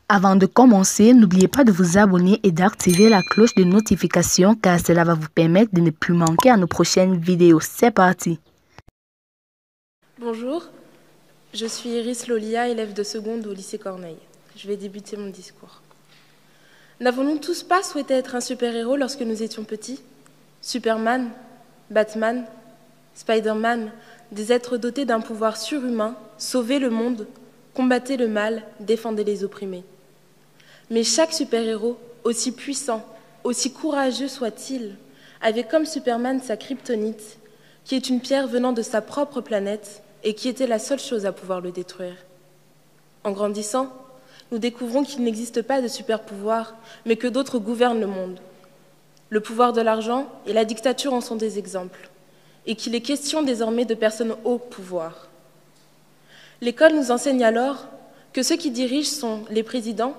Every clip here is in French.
Avant de commencer, n'oubliez pas de vous abonner et d'activer la cloche de notification car cela va vous permettre de ne plus manquer à nos prochaines vidéos. C'est parti! Bonjour, je suis Iris Lolia, élève de seconde au lycée Corneille. Je vais débuter mon discours. N'avons-nous tous pas souhaité être un super-héros lorsque nous étions petits? Superman, Batman, Spider-Man, des êtres dotés d'un pouvoir surhumain, sauvaient le monde, combattaient le mal, défendaient les opprimés. Mais chaque super-héros, aussi puissant, aussi courageux soit-il, avait comme Superman sa kryptonite, qui est une pierre venant de sa propre planète et qui était la seule chose à pouvoir le détruire. En grandissant, nous découvrons qu'il n'existe pas de super-pouvoir, mais que d'autres gouvernent le monde. Le pouvoir de l'argent et la dictature en sont des exemples, et qu'il est question désormais de personnes au pouvoir. L'école nous enseigne alors que ceux qui dirigent sont les présidents,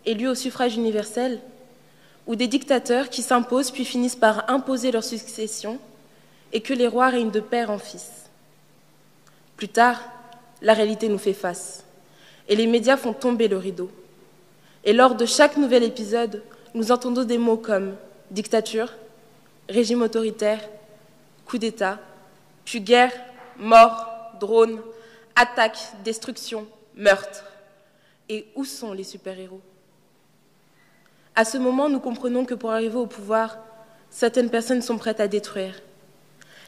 élus au suffrage universel, ou des dictateurs qui s'imposent puis finissent par imposer leur succession, et que les rois règnent de père en fils. Plus tard, la réalité nous fait face, et les médias font tomber le rideau. Et lors de chaque nouvel épisode, nous entendons des mots comme dictature, régime autoritaire, coup d'État, puis guerre, mort, drone, attaque, destruction, meurtre. Et où sont les super-héros? À ce moment, nous comprenons que pour arriver au pouvoir, certaines personnes sont prêtes à détruire.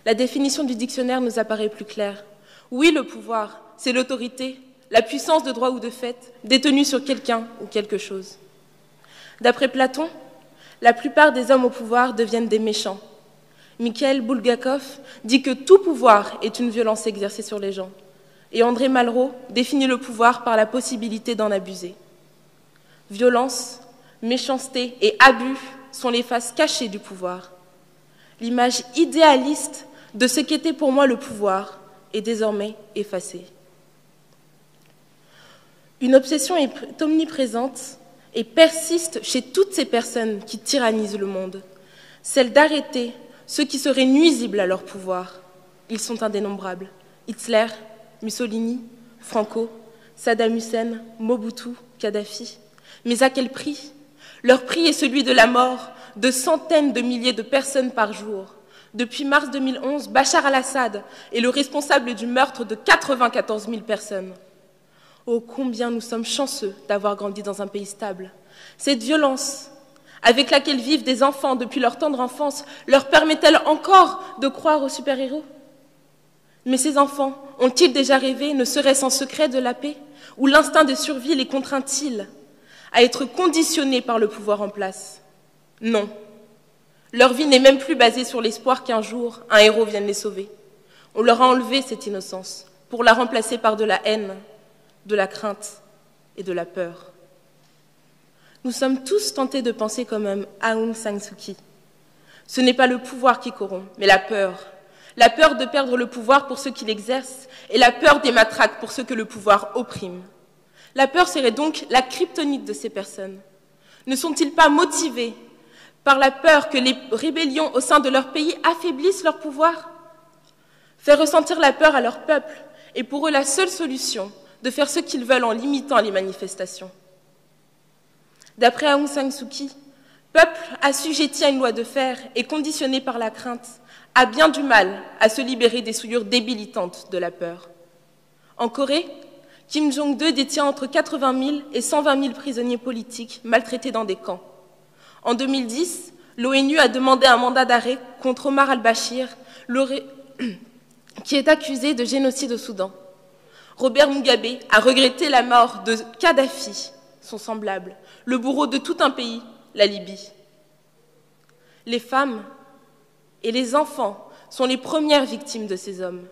La définition du dictionnaire nous apparaît plus claire. Oui, le pouvoir, c'est l'autorité, la puissance de droit ou de fait, détenue sur quelqu'un ou quelque chose. D'après Platon, la plupart des hommes au pouvoir deviennent des méchants. Mikhail Bulgakov dit que tout pouvoir est une violence exercée sur les gens. Et André Malraux définit le pouvoir par la possibilité d'en abuser. Violence, méchanceté et abus sont les faces cachées du pouvoir. L'image idéaliste de ce qu'était pour moi le pouvoir est désormais effacée. Une obsession est omniprésente et persiste chez toutes ces personnes qui tyrannisent le monde, celle d'arrêter ceux qui seraient nuisibles à leur pouvoir. Ils sont indénombrables. Hitler, Mussolini, Franco, Saddam Hussein, Mobutu, Kadhafi. Mais à quel prix? Leur prix est celui de la mort de centaines de milliers de personnes par jour. Depuis mars 2011, Bachar al-Assad est le responsable du meurtre de 94 000 personnes. Oh, combien nous sommes chanceux d'avoir grandi dans un pays stable. Cette violence avec laquelle vivent des enfants depuis leur tendre enfance leur permet-elle encore de croire aux super-héros? Mais ces enfants ont-ils déjà rêvé, ne serait-ce en secret, de la paix? Ou l'instinct de survie les contraint-il à être conditionnés par le pouvoir en place? Non. Leur vie n'est même plus basée sur l'espoir qu'un jour, un héros vienne les sauver. On leur a enlevé cette innocence pour la remplacer par de la haine, de la crainte et de la peur. Nous sommes tous tentés de penser comme Aung San Suu Kyi. Ce n'est pas le pouvoir qui corrompt, mais la peur. La peur de perdre le pouvoir pour ceux qui l'exercent et la peur des matraques pour ceux que le pouvoir opprime. La peur serait donc la kryptonite de ces personnes. Ne sont-ils pas motivés par la peur que les rébellions au sein de leur pays affaiblissent leur pouvoir? Faire ressentir la peur à leur peuple est pour eux la seule solution de faire ce qu'ils veulent en limitant les manifestations. D'après Aung San Suu Kyi, peuple assujetti à une loi de fer et conditionné par la crainte a bien du mal à se libérer des souillures débilitantes de la peur. En Corée, Kim Jong-il détient entre 80 000 et 120 000 prisonniers politiques maltraités dans des camps. En 2010, l'ONU a demandé un mandat d'arrêt contre Omar al-Bashir, qui est accusé de génocide au Soudan. Robert Mugabe a regretté la mort de Kadhafi, son semblable, le bourreau de tout un pays, la Libye. Les femmes et les enfants sont les premières victimes de ces hommes.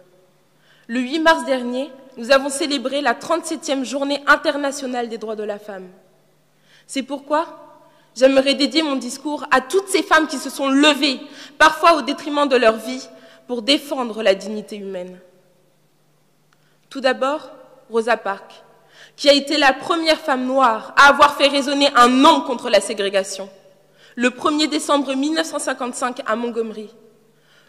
Le 8 mars dernier, nous avons célébré la 37e journée internationale des droits de la femme. C'est pourquoi j'aimerais dédier mon discours à toutes ces femmes qui se sont levées, parfois au détriment de leur vie, pour défendre la dignité humaine. Tout d'abord, Rosa Parks, qui a été la première femme noire à avoir fait résonner un non contre la ségrégation, le 1er décembre 1955 à Montgomery.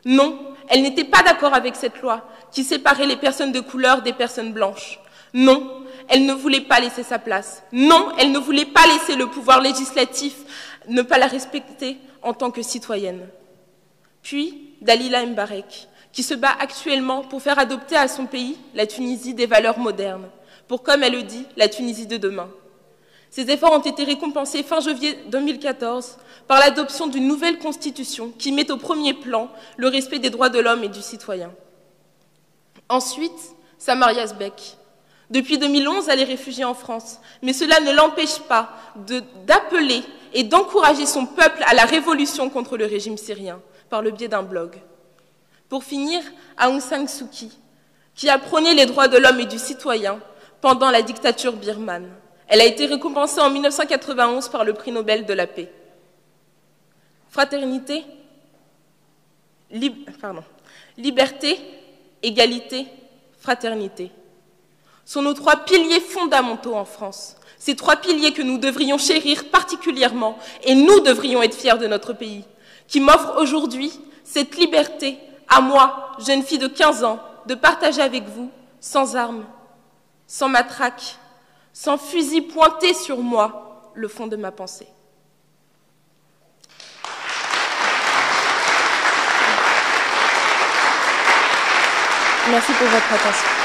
Non, elle n'était pas d'accord avec cette loi qui séparait les personnes de couleur des personnes blanches. Non, Elle ne voulait pas laisser sa place. Non, elle ne voulait pas laisser le pouvoir législatif, ne pas la respecter en tant que citoyenne. Puis, Dalila Mbarek, qui se bat actuellement pour faire adopter à son pays, la Tunisie, des valeurs modernes, pour, comme elle le dit, la Tunisie de demain. Ces efforts ont été récompensés fin janvier 2014 par l'adoption d'une nouvelle constitution qui met au premier plan le respect des droits de l'homme et du citoyen. Ensuite, Samaria Sbeck. Depuis 2011, elle est réfugiée en France, mais cela ne l'empêche pas d'appeler et d'encourager son peuple à la révolution contre le régime syrien, par le biais d'un blog. Pour finir, Aung San Suu Kyi, qui a prôné les droits de l'homme et du citoyen pendant la dictature birmane. Elle a été récompensée en 1991 par le prix Nobel de la paix. Fraternité, liberté, égalité, fraternité sont nos trois piliers fondamentaux en France. Ces trois piliers que nous devrions chérir particulièrement et nous devrions être fiers de notre pays, qui m'offre aujourd'hui cette liberté à moi, jeune fille de 15 ans, de partager avec vous, sans armes, sans matraque, sans fusil pointé sur moi, le fond de ma pensée. Merci pour votre attention.